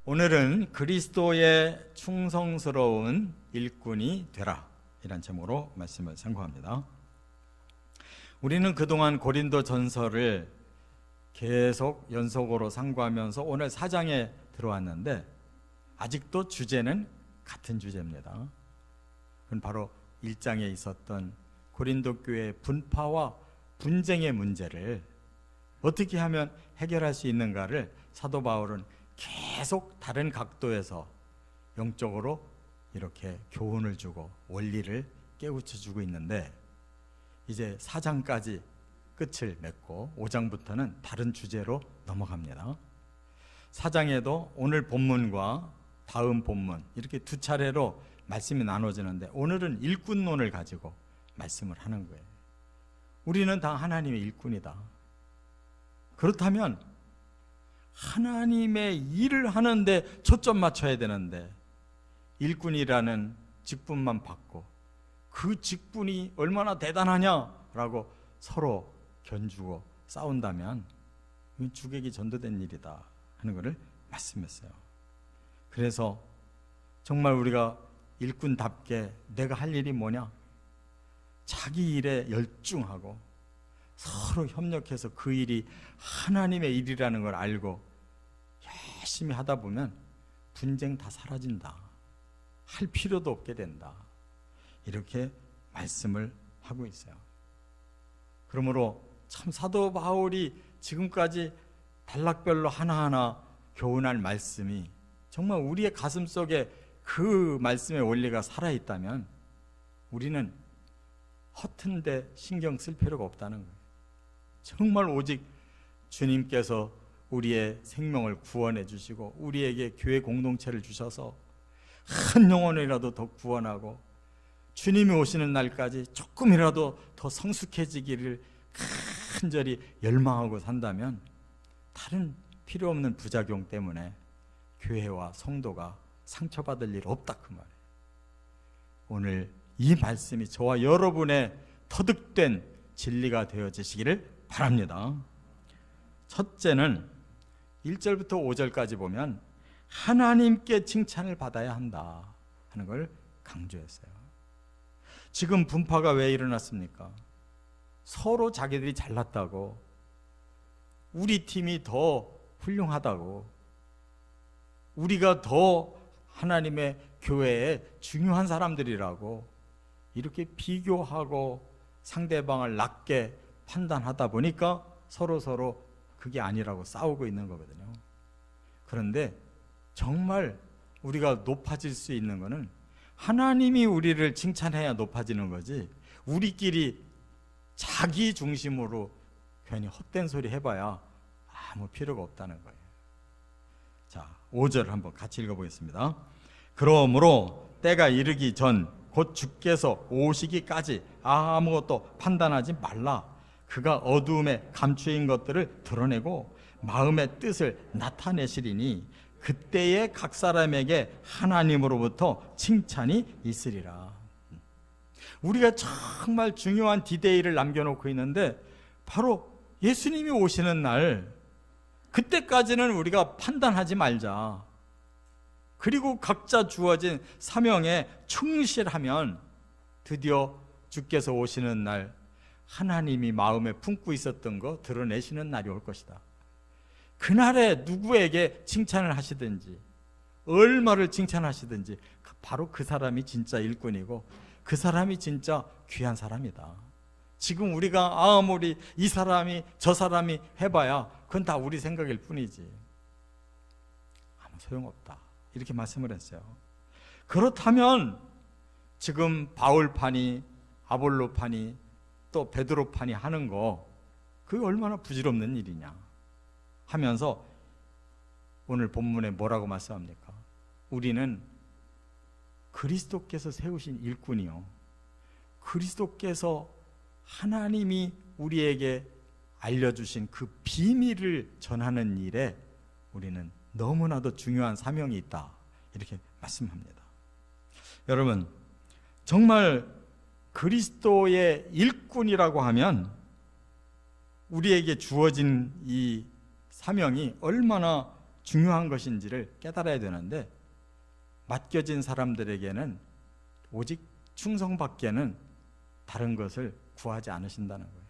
오늘은 그리스도의 충성스러운 일꾼이 되라 이란 제목으로 말씀을 상고합니다. 우리는 그동안 고린도 전설을 계속 연속으로 상고하면서 오늘 4장에 들어왔는데 아직도 주제는 같은 주제입니다. 그건 바로 1장에 있었던 고린도 교회의 분파와 분쟁의 문제를 어떻게 하면 해결할 수 있는가를 사도 바울은 계속 다른 각도에서 영적으로 이렇게 교훈을 주고 원리를 깨우쳐 주고 있는데, 이제 4장까지 끝을 맺고 5장부터는 다른 주제로 넘어갑니다. 4장에도 오늘 본문과 다음 본문 이렇게 두 차례로 말씀이 나눠지는데, 오늘은 일꾼론을 가지고 말씀을 하는 거예요. 우리는 다 하나님의 일꾼이다. 그렇다면 하나님의 일을 하는데 초점 맞춰야 되는데, 일꾼이라는 직분만 받고 그 직분이 얼마나 대단하냐라고 서로 견주고 싸운다면 이건 주객이 전도된 일이다 하는 것을 말씀했어요. 그래서 정말 우리가 일꾼답게 내가 할 일이 뭐냐? 자기 일에 열중하고 서로 협력해서 그 일이 하나님의 일이라는 걸 알고 열심히 하다 보면 분쟁 다 사라진다. 할 필요도 없게 된다. 이렇게 말씀을 하고 있어요. 그러므로 참 사도 바울이 지금까지 단락별로 하나하나 교훈할 말씀이 정말 우리의 가슴 속에 그 말씀의 원리가 살아있다면 우리는 허튼데 신경 쓸 필요가 없다는 거예요. 정말 오직 주님께서 우리의 생명을 구원해 주시고 우리에게 교회 공동체를 주셔서 한 영혼이라도 더 구원하고 주님이 오시는 날까지 조금이라도 더 성숙해지기를 간절히 열망하고 산다면 다른 필요 없는 부작용 때문에 교회와 성도가 상처받을 일 없다, 그 말이에요. 오늘 이 말씀이 저와 여러분의 터득된 진리가 되어지시기를 바랍니다. 첫째는 1절부터 5절까지 보면 하나님께 칭찬을 받아야 한다 하는 걸 강조했어요. 지금 분파가 왜 일어났습니까? 서로 자기들이 잘났다고, 우리 팀이 더 훌륭하다고, 우리가 더 하나님의 교회에 중요한 사람들이라고 이렇게 비교하고 상대방을 낮게 판단하다 보니까 서로 그게 아니라고 싸우고 있는 거거든요. 그런데 정말 우리가 높아질 수 있는 것은 하나님이 우리를 칭찬해야 높아지는 거지, 우리끼리 자기 중심으로 괜히 헛된 소리 해봐야 아무 필요가 없다는 거예요. 자, 5절 한번 같이 읽어보겠습니다. 그러므로 때가 이르기 전 곧 주께서 오시기까지 아무것도 판단하지 말라. 그가 어두움에 감추인 것들을 드러내고 마음의 뜻을 나타내시리니 그때에 각 사람에게 하나님으로부터 칭찬이 있으리라. 우리가 정말 중요한 디데이를 남겨놓고 있는데 바로 예수님이 오시는 날, 그때까지는 우리가 판단하지 말자. 그리고 각자 주어진 사명에 충실하면 드디어 주께서 오시는 날 하나님이 마음에 품고 있었던 거 드러내시는 날이 올 것이다. 그날에 누구에게 칭찬을 하시든지 얼마를 칭찬하시든지 바로 그 사람이 진짜 일꾼이고 그 사람이 진짜 귀한 사람이다. 지금 우리가 아무리 이 사람이 저 사람이 해봐야 그건 다 우리 생각일 뿐이지 아무 소용없다, 이렇게 말씀을 했어요. 그렇다면 지금 바울파니 아볼로파니 또 베드로파니 하는 거 그게 얼마나 부질없는 일이냐 하면서 오늘 본문에 뭐라고 말씀합니까? 우리는 그리스도께서 세우신 일꾼이요, 그리스도께서 하나님이 우리에게 알려주신 그 비밀을 전하는 일에 우리는 너무나도 중요한 사명이 있다, 이렇게 말씀합니다. 여러분, 정말 그리스도의 일꾼이라고 하면 우리에게 주어진 이 사명이 얼마나 중요한 것인지를 깨달아야 되는데 맡겨진 사람들에게는 오직 충성밖에는 다른 것을 구하지 않으신다는 거예요.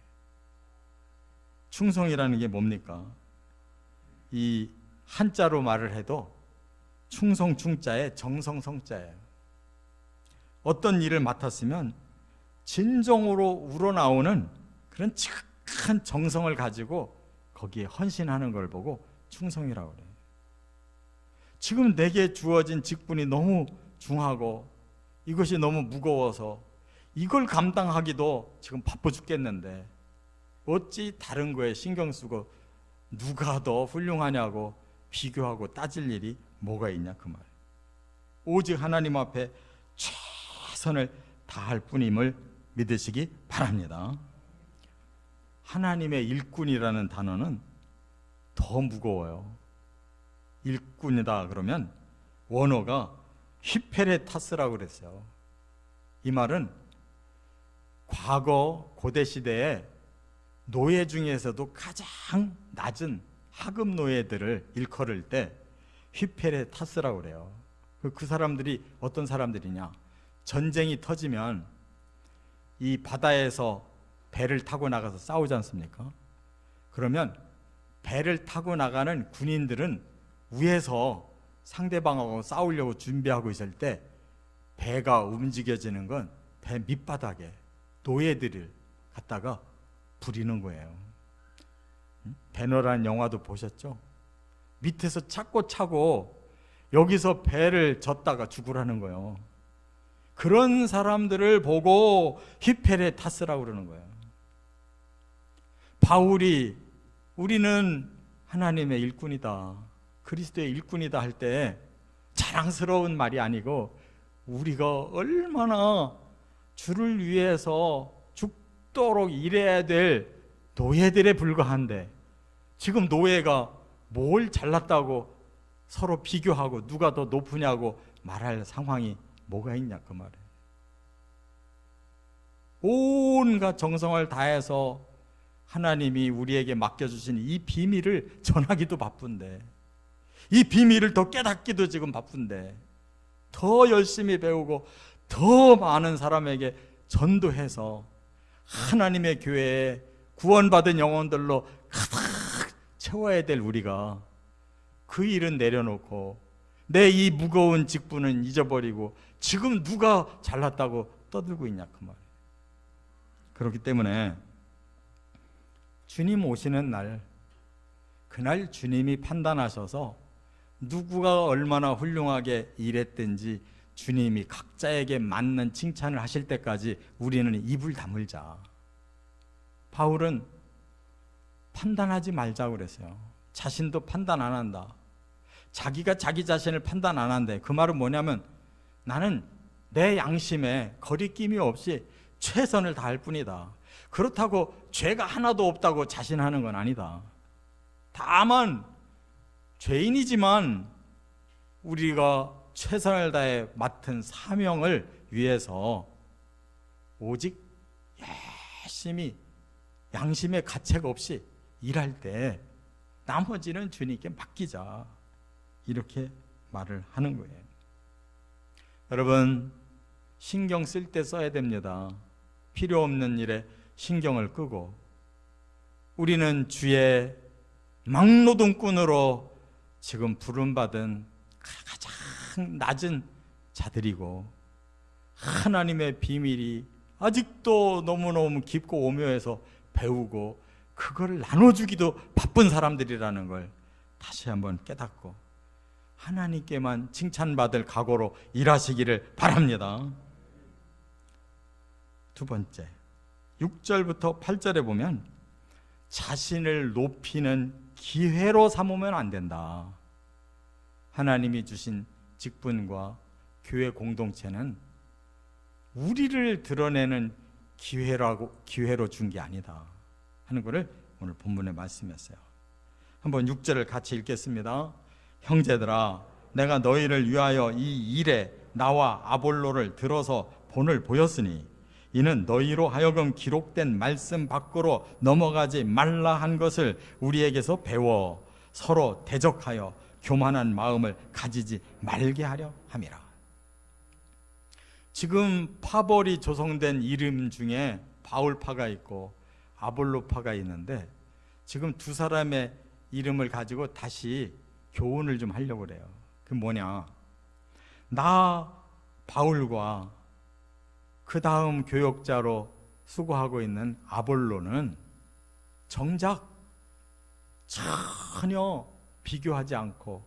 충성이라는 게 뭡니까? 이 한자로 말을 해도 충성 충자에 정성 성자예요. 어떤 일을 맡았으면 진정으로 우러나오는 그런 지극한 정성을 가지고 거기에 헌신하는 걸 보고 충성이라고 그래요. 지금 내게 주어진 직분이 너무 중하고 이것이 너무 무거워서 이걸 감당하기도 지금 바빠 죽겠는데 어찌 다른 거에 신경 쓰고 누가 더 훌륭하냐고 비교하고 따질 일이 뭐가 있냐 그 말. 오직 하나님 앞에 최선을 다할 뿐임을 믿으시기 바랍니다. 하나님의 일꾼이라는 단어는 더 무거워요. 일꾼이다 그러면 원어가 히페레타스라고 그랬어요. 이 말은 과거 고대 시대에 노예 중에서도 가장 낮은 하급 노예들을 일컬을 때 히페레타스라고 그래요. 그 사람들이 어떤 사람들이냐? 전쟁이 터지면 이 바다에서 배를 타고 나가서 싸우지 않습니까? 그러면 배를 타고 나가는 군인들은 위에서 상대방하고 싸우려고 준비하고 있을 때 배가 움직여지는 건 배 밑바닥에 노예들을 갖다가 부리는 거예요. 배너라는 영화도 보셨죠? 밑에서 찾고 차고 여기서 배를 젓다가 죽으라는 거예요. 그런 사람들을 보고 히페레타스라고 그러는 거예요. 바울이 우리는 하나님의 일꾼이다, 그리스도의 일꾼이다 할 때 자랑스러운 말이 아니고 우리가 얼마나 주를 위해서 죽도록 일해야 될 노예들에 불과한데 지금 노예가 뭘 잘났다고 서로 비교하고 누가 더 높으냐고 말할 상황이 뭐가 있냐 그 말이에요. 온갖 정성을 다해서 하나님이 우리에게 맡겨주신 이 비밀을 전하기도 바쁜데, 이 비밀을 더 깨닫기도 지금 바쁜데, 더 열심히 배우고 더 많은 사람에게 전도해서 하나님의 교회에 구원받은 영혼들로 가득 채워야 될 우리가 그 일은 내려놓고 내 이 무거운 직분은 잊어버리고 지금 누가 잘났다고 떠들고 있냐 그 말이에요. 그렇기 때문에 주님 오시는 날, 그날 주님이 판단하셔서 누구가 얼마나 훌륭하게 일했든지 주님이 각자에게 맞는 칭찬을 하실 때까지 우리는 입을 다물자. 바울은 판단하지 말자고 그랬어요. 자신도 판단 안 한다. 자기가 자기 자신을 판단 안 한대. 그 말은 뭐냐면 나는 내 양심에 거리낌이 없이 최선을 다할 뿐이다. 그렇다고 죄가 하나도 없다고 자신하는 건 아니다. 다만 죄인이지만 우리가 최선을 다해 맡은 사명을 위해서 오직 열심히 양심의 가책 없이 일할 때 나머지는 주님께 맡기자, 이렇게 말을 하는 거예요. 여러분, 신경 쓸 때 써야 됩니다. 필요 없는 일에 신경을 끄고 우리는 주의 막노동꾼으로 지금 부름받은 가장 낮은 자들이고 하나님의 비밀이 아직도 너무너무 깊고 오묘해서 배우고 그걸 나눠주기도 바쁜 사람들이라는 걸 다시 한번 깨닫고 하나님께만 칭찬받을 각오로 일하시기를 바랍니다. 두 번째, 6절부터 8절에 보면 자신을 높이는 기회로 삼으면 안 된다. 하나님이 주신 직분과 교회 공동체는 우리를 드러내는 기회로 준 게 아니다 하는 것을 오늘 본문에 말씀했어요. 한번 6절을 같이 읽겠습니다. 형제들아, 내가 너희를 위하여 이 일에 나와 아볼로를 들어서 본을 보였으니 이는 너희로 하여금 기록된 말씀 밖으로 넘어가지 말라 한 것을 우리에게서 배워 서로 대적하여 교만한 마음을 가지지 말게 하려 함이라. 지금 파벌이 조성된 이름 중에 바울파가 있고 아볼로파가 있는데, 지금 두 사람의 이름을 가지고 다시 교훈을 좀 하려고 그래요. 그게 뭐냐, 나 바울과 그 다음 교역자로 수고하고 있는 아볼로는 정작 전혀 비교하지 않고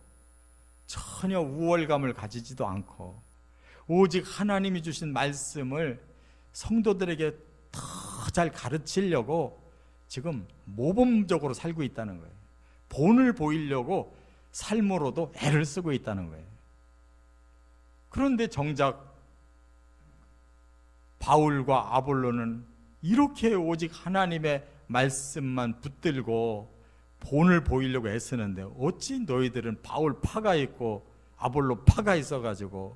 전혀 우월감을 가지지도 않고 오직 하나님이 주신 말씀을 성도들에게 더 잘 가르치려고 지금 모범적으로 살고 있다는 거예요. 본을 보이려고 삶으로도 애를 쓰고 있다는 거예요. 그런데 정작 바울과 아볼로는 이렇게 오직 하나님의 말씀만 붙들고 본을 보이려고 애쓰는데, 어찌 너희들은 바울 파가 있고 아볼로 파가 있어가지고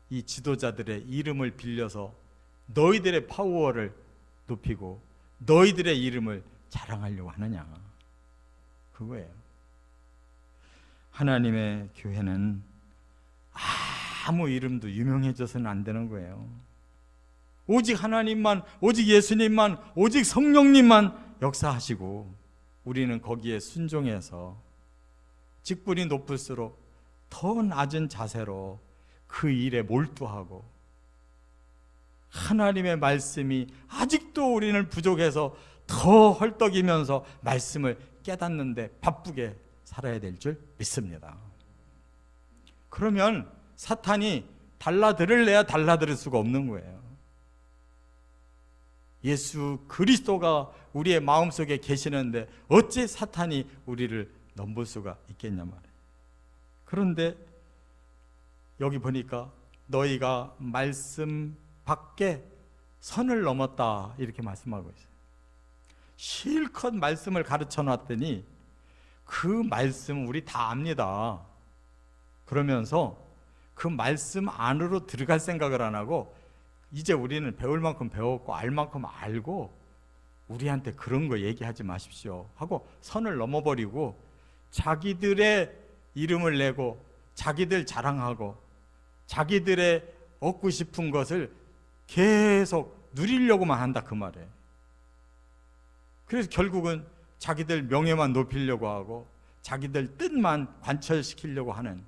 이 지도자들의 이름을 빌려서 너희들의 파워를 높이고 너희들의 이름을 자랑하려고 하느냐, 그거예요. 하나님의 교회는 아무 이름도 유명해져서는 안 되는 거예요. 오직 하나님만, 오직 예수님만, 오직 성령님만 역사하시고 우리는 거기에 순종해서 직분이 높을수록 더 낮은 자세로 그 일에 몰두하고, 하나님의 말씀이 아직도 우리는 부족해서 더 헐떡이면서 말씀을 깨닫는데 바쁘게 살아야 될 줄 믿습니다. 그러면 사탄이 달라들을래야 달라들을 수가 없는 거예요. 예수 그리스도가 우리의 마음속에 계시는데 어찌 사탄이 우리를 넘볼 수가 있겠냐 말이에요. 그런데 여기 보니까 너희가 말씀 밖에 선을 넘었다 이렇게 말씀하고 있어요. 실컷 말씀을 가르쳐 놨더니 그 말씀 우리 다 압니다. 그러면서 그 말씀 안으로 들어갈 생각을 안 하고, 이제 우리는 배울 만큼 배웠고 알 만큼 알고 우리한테 그런 거 얘기하지 마십시오 하고 선을 넘어버리고 자기들의 이름을 내고 자기들 자랑하고 자기들의 얻고 싶은 것을 계속 누리려고만 한다 그 말이에요. 그래서 결국은 자기들 명예만 높이려고 하고 자기들 뜻만 관철시키려고 하는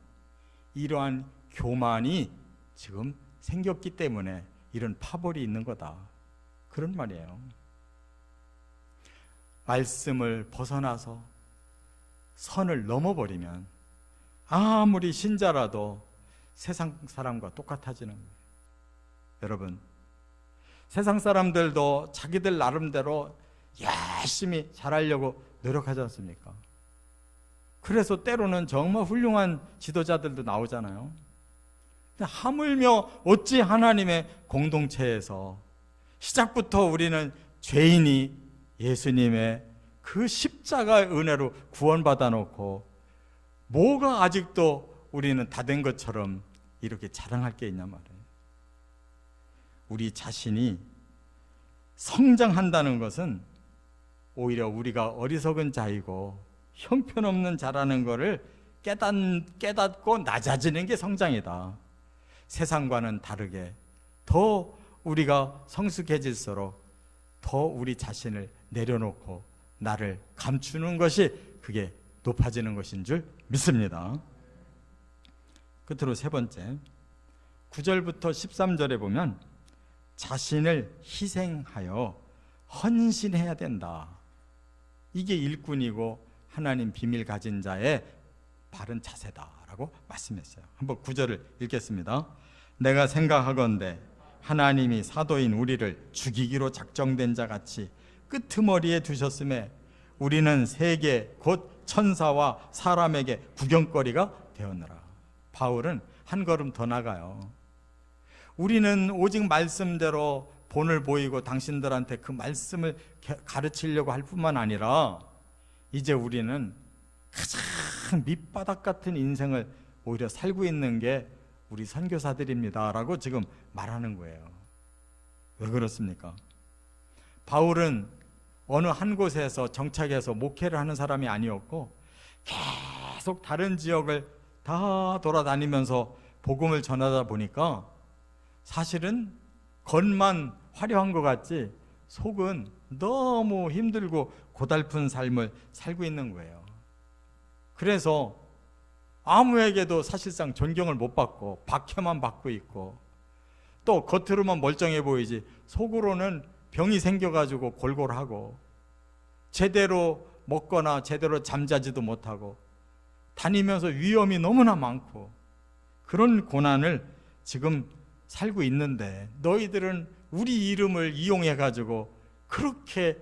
이러한 교만이 지금 생겼기 때문에 이런 파벌이 있는 거다, 그런 말이에요. 말씀을 벗어나서 선을 넘어버리면 아무리 신자라도 세상 사람과 똑같아지는 거예요. 여러분, 세상 사람들도 자기들 나름대로 열심히 잘하려고 노력하지 않습니까? 그래서 때로는 정말 훌륭한 지도자들도 나오잖아요. 하물며 어찌 하나님의 공동체에서 시작부터 우리는 죄인이 예수님의 그 십자가 은혜로 구원받아 놓고 뭐가 아직도 우리는 다 된 것처럼 이렇게 자랑할 게 있냐 말이에요. 우리 자신이 성장한다는 것은 오히려 우리가 어리석은 자이고 형편없는 자라는 것을 깨닫고 낮아지는 게 성장이다. 세상과는 다르게 더 우리가 성숙해질수록 더 우리 자신을 내려놓고 나를 감추는 것이 그게 높아지는 것인 줄 믿습니다. 끝으로 세 번째, 9절부터 13절에 보면 자신을 희생하여 헌신해야 된다. 이게 일꾼이고 하나님 비밀 가진 자의 바른 자세다라고 말씀했어요. 한번 9절을 읽겠습니다. 내가 생각하건대 하나님이 사도인 우리를 죽이기로 작정된 자 같이 끄트머리에 두셨음에 우리는 세계 곧 천사와 사람에게 구경거리가 되었느라. 바울은 한 걸음 더 나가요. 우리는 오직 말씀대로 본을 보이고 당신들한테 그 말씀을 가르치려고 할 뿐만 아니라 이제 우리는 가장 밑바닥 같은 인생을 오히려 살고 있는 게 우리 선교사들입니다 라고 지금 말하는 거예요. 왜 그렇습니까? 바울은 어느 한 곳에서 정착해서 목회를 하는 사람이 아니었고 계속 다른 지역을 다 돌아다니면서 복음을 전하다 보니까 사실은 겉만 화려한 것 같지 속은 너무 힘들고 고달픈 삶을 살고 있는 거예요. 그래서 아무에게도 사실상 존경을 못 받고 박해만 받고 있고, 또 겉으로만 멀쩡해 보이지 속으로는 병이 생겨가지고 골골하고, 제대로 먹거나 제대로 잠자지도 못하고 다니면서 위험이 너무나 많고, 그런 고난을 지금 살고 있는데 너희들은 우리 이름을 이용해 가지고 그렇게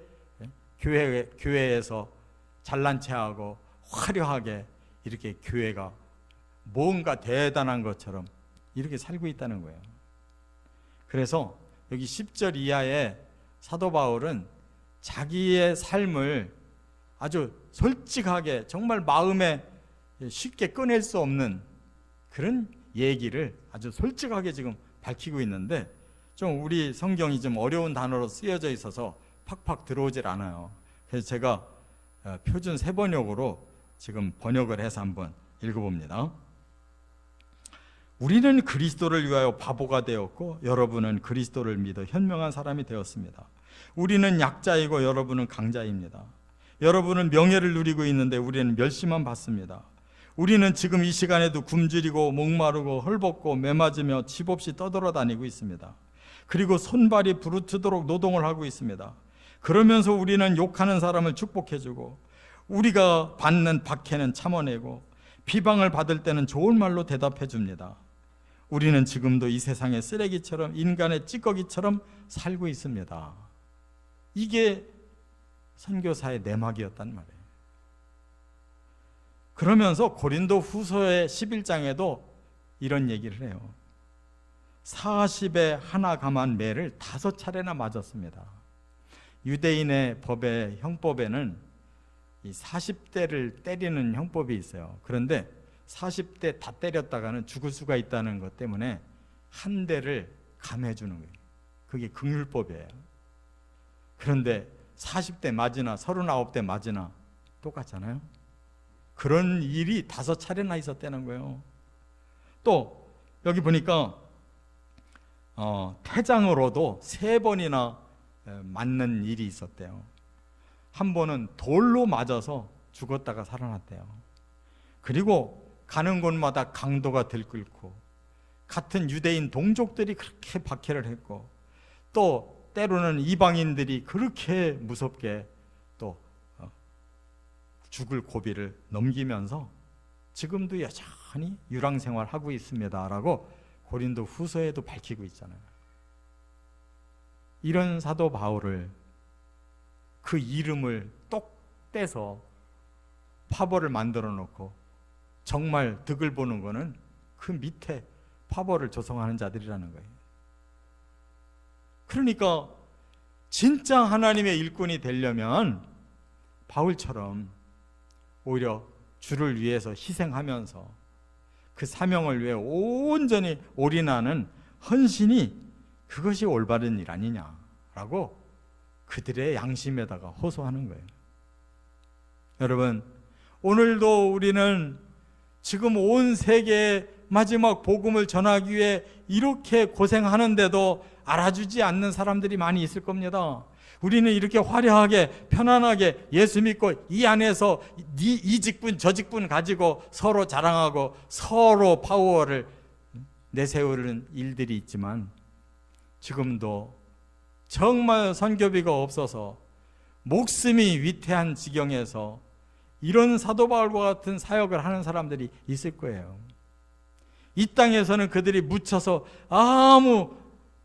교회에서 잘난 체하고 화려하게 이렇게 교회가 뭔가 대단한 것처럼 이렇게 살고 있다는 거예요. 그래서 여기 10절 이하에 사도 바울은 자기의 삶을 아주 솔직하게, 정말 마음에 쉽게 꺼낼 수 없는 그런 얘기를 아주 솔직하게 지금 밝히고 있는데, 좀 우리 성경이 좀 어려운 단어로 쓰여져 있어서 팍팍 들어오질 않아요. 그래서 제가 표준 세번역으로 지금 번역을 해서 한번 읽어봅니다. 우리는 그리스도를 위하여 바보가 되었고 여러분은 그리스도를 믿어 현명한 사람이 되었습니다. 우리는 약자이고 여러분은 강자입니다. 여러분은 명예를 누리고 있는데 우리는 멸시만 받습니다. 우리는 지금 이 시간에도 굶주리고 목마르고 헐벗고 매맞으며 집 없이 떠돌아다니고 있습니다. 그리고 손발이 부르트도록 노동을 하고 있습니다. 그러면서 우리는 욕하는 사람을 축복해주고 우리가 받는 박해는 참아내고 비방을 받을 때는 좋은 말로 대답해 줍니다. 우리는 지금도 이 세상의 쓰레기처럼, 인간의 찌꺼기처럼 살고 있습니다. 이게 선교사의 내막이었단 말이에요. 그러면서 고린도 후서의 11장에도 이런 얘기를 해요. 40에 하나 감한 매를 5차례나 맞았습니다. 유대인의 법의 형법에는 이 40대를 때리는 형법이 있어요. 그런데 40대 다 때렸다가는 죽을 수가 있다는 것 때문에 한 대를 감해주는 거예요. 그게 긍휼법이에요. 그런데 40대 맞으나 39대 맞으나 똑같잖아요. 그런 일이 5차례나 있었다는 거예요. 또 여기 보니까 태장으로도 3번이나 맞는 일이 있었대요. 한 번은 돌로 맞아서 죽었다가 살아났대요. 그리고 가는 곳마다 강도가 들끓고 같은 유대인 동족들이 그렇게 박해를 했고, 또 때로는 이방인들이 그렇게 무섭게 또 죽을 고비를 넘기면서 지금도 여전히 유랑생활하고 있습니다라고 고린도 후서에도 밝히고 있잖아요. 이런 사도 바울을, 그 이름을 똑 떼서 파벌을 만들어 놓고 정말 득을 보는 거는 그 밑에 파벌을 조성하는 자들이라는 거예요. 그러니까 진짜 하나님의 일꾼이 되려면 바울처럼 오히려 주를 위해서 희생하면서 그 사명을 위해 온전히 올인하는 헌신이, 그것이 올바른 일 아니냐라고 그들의 양심에다가 호소하는 거예요. 여러분, 오늘도 우리는 지금 온 세계에 마지막 복음을 전하기 위해 이렇게 고생하는데도 알아주지 않는 사람들이 많이 있을 겁니다. 우리는 이렇게 화려하게 편안하게 예수 믿고 이 안에서 이 직분 저 직분 가지고 서로 자랑하고 서로 파워를 내세우는 일들이 있지만, 지금도 정말 선교비가 없어서 목숨이 위태한 지경에서 이런 사도 바울과 같은 사역을 하는 사람들이 있을 거예요. 이 땅에서는 그들이 묻혀서 아무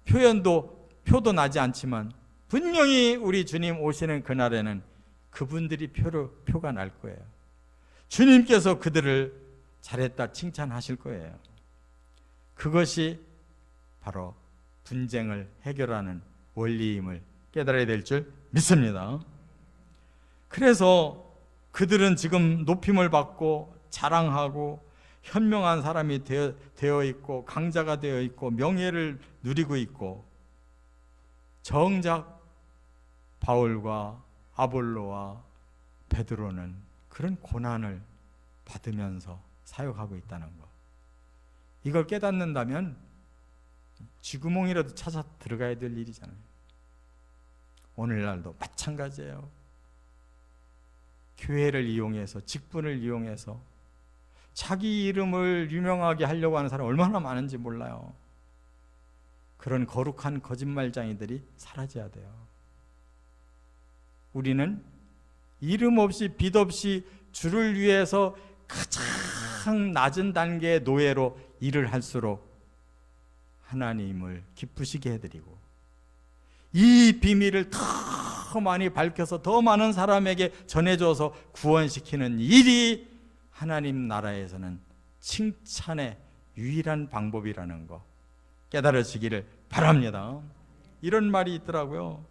표도 나지 않지만 분명히 우리 주님 오시는 그날에는 그분들이 표가 날 거예요. 주님께서 그들을 잘했다 칭찬하실 거예요. 그것이 바로 분쟁을 해결하는 원리임을 깨달아야 될 줄 믿습니다. 그래서 그들은 지금 높임을 받고 자랑하고 현명한 사람이 되어 있고 강자가 되어 있고 명예를 누리고 있고, 정작 바울과 아볼로와 베드로는 그런 고난을 받으면서 사역하고 있다는 것. 이걸 깨닫는다면 쥐구멍이라도 찾아 들어가야 될 일이잖아요. 오늘날도 마찬가지예요. 교회를 이용해서, 직분을 이용해서 자기 이름을 유명하게 하려고 하는 사람 얼마나 많은지 몰라요. 그런 거룩한 거짓말쟁이들이 사라져야 돼요. 우리는 이름 없이 빚 없이 주를 위해서 가장 낮은 단계의 노예로 일을 할수록 하나님을 기쁘시게 해드리고, 이 비밀을 더 많이 밝혀서 더 많은 사람에게 전해줘서 구원시키는 일이 하나님 나라에서는 칭찬의 유일한 방법이라는 거 깨달으시기를 바랍니다. 이런 말이 있더라고요.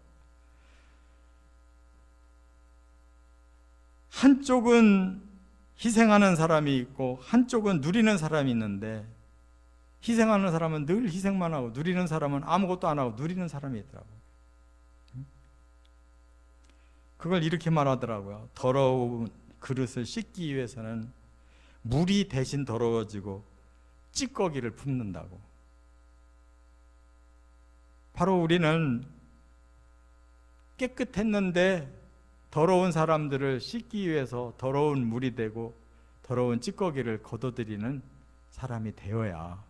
한쪽은 희생하는 사람이 있고 한쪽은 누리는 사람이 있는데, 희생하는 사람은 늘 희생만 하고 누리는 사람은 아무것도 안 하고 누리는 사람이 있더라고요. 그걸 이렇게 말하더라고요. 더러운 그릇을 씻기 위해서는 물이 대신 더러워지고 찌꺼기를 품는다고. 바로 우리는 깨끗했는데 더러운 사람들을 씻기 위해서 더러운 물이 되고 더러운 찌꺼기를 걷어들이는 사람이 되어야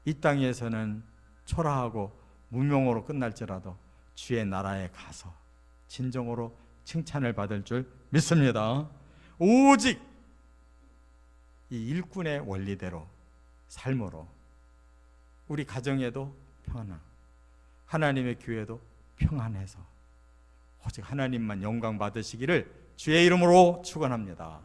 이 땅에서는 초라하고 무명으로 끝날지라도 주의 나라에 가서 진정으로 칭찬을 받을 줄 믿습니다. 오직 이 일꾼의 원리대로 삶으로 우리 가정에도 평안, 하나님의 교회도 평안해서 오직 하나님만 영광 받으시기를 주의 이름으로 축원합니다.